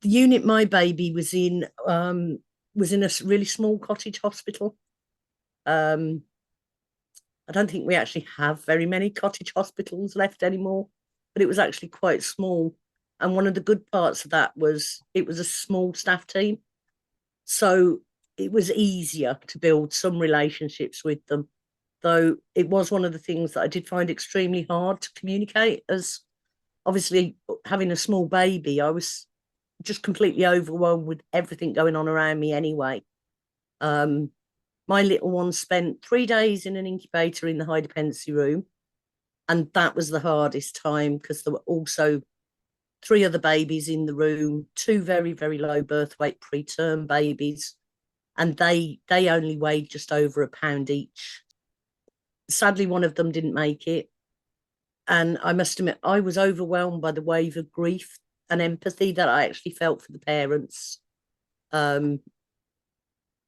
The unit my baby was in a really small cottage hospital. Um, I don't think we actually have very many cottage hospitals left anymore, but it was actually quite small. And one of the good parts of that was it was a small staff team. So it was easier to build some relationships with them. Though it was one of the things that I did find extremely hard to communicate, as obviously having a small baby, I was just completely overwhelmed with everything going on around me anyway. Um, my little one spent 3 days in an incubator in the high dependency room, and that was the hardest time because there were also three other babies in the room, two very, very low birth weight preterm babies, and they only weighed just over £1 each. Sadly, one of them didn't make it. And I must admit, I was overwhelmed by the wave of grief and empathy that I actually felt for the parents. Um,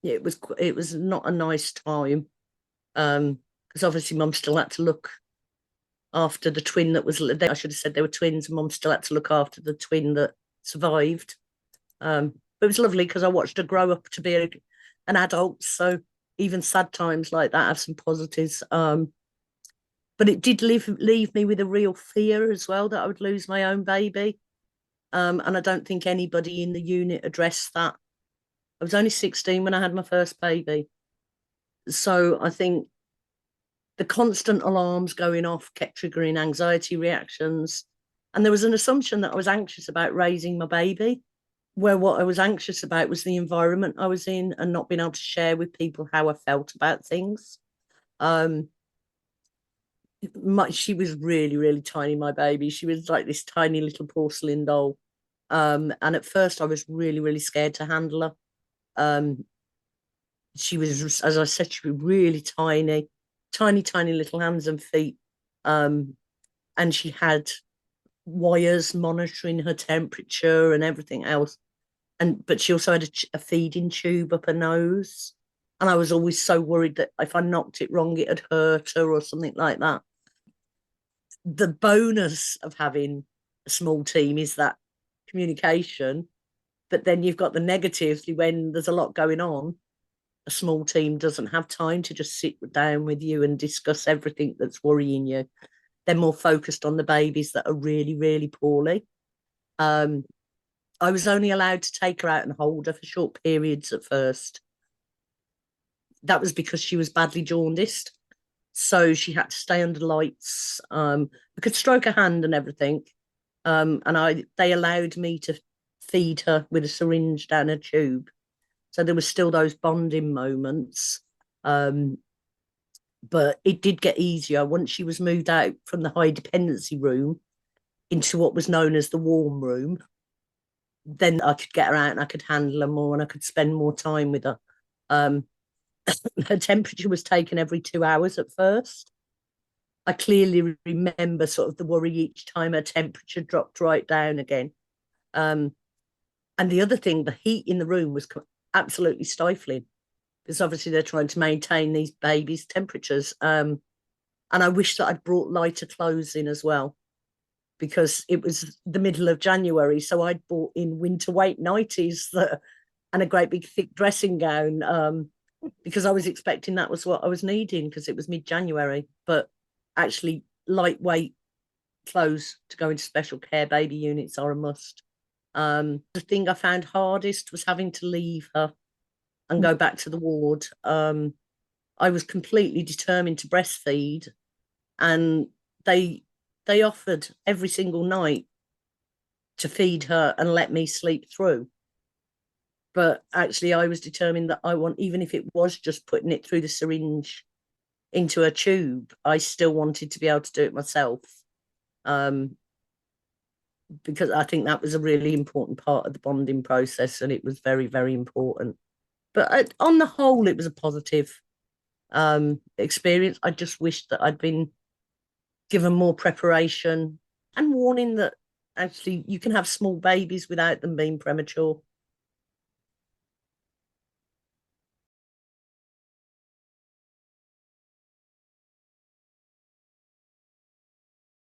it was not a nice time, because obviously mum still had to look after the twin that was, I should have said they were twins, and mum still had to look after the twin that survived. But it was lovely because I watched her grow up to be an adult. So even sad times like that have some positives. But it did leave me with a real fear as well that I would lose my own baby. And I don't think anybody in the unit addressed that. I was only 16 when I had my first baby. So I think the constant alarms going off kept triggering anxiety reactions. And there was an assumption that I was anxious about raising my baby, where what I was anxious about was the environment I was in and not being able to share with people how I felt about things. She was really, really tiny, my baby. She was like this tiny little porcelain doll. And at first I was really, really scared to handle her. She was, as I said, she was really tiny, tiny, tiny little hands and feet. And she had wires monitoring her temperature and everything else. But she also had a feeding tube up her nose. And I was always so worried that if I knocked it wrong, it'd hurt her or something like that. The bonus of having a small team is that communication, but then you've got the negatives when there's a lot going on. A small team doesn't have time to just sit down with you and discuss everything that's worrying you. They're more focused on the babies that are really, really poorly. I was only allowed to take her out and hold her for short periods at first. That was because she was badly jaundiced. So she had to stay under lights. I could stroke her hand and everything. And they allowed me to feed her with a syringe down a tube. So there was still those bonding moments. But it did get easier once she was moved out from the high dependency room into what was known as the warm room. Then I could get her out and I could handle her more and I could spend more time with her. Her temperature was taken every 2 hours at first. I clearly remember sort of the worry each time her temperature dropped right down again. And the other thing, the heat in the room was absolutely stifling because obviously they're trying to maintain these babies' temperatures. And I wish that I'd brought lighter clothes in as well because it was the middle of January. So I'd bought in winter weight nighties and a great big thick dressing gown because I was expecting that was what I was needing because it was mid-January. But actually, lightweight clothes to go into special care baby units are a must. The thing I found hardest was having to leave her and go back to the ward. I was completely determined to breastfeed, and they offered every single night to feed her and let me sleep through. But actually, I was determined that even if it was just putting it through the syringe into a tube, I still wanted to be able to do it myself. Because I think that was a really important part of the bonding process, and it was very, very important. But on the whole, it was a positive experience. I just wished that I'd been given more preparation and warning that actually you can have small babies without them being premature.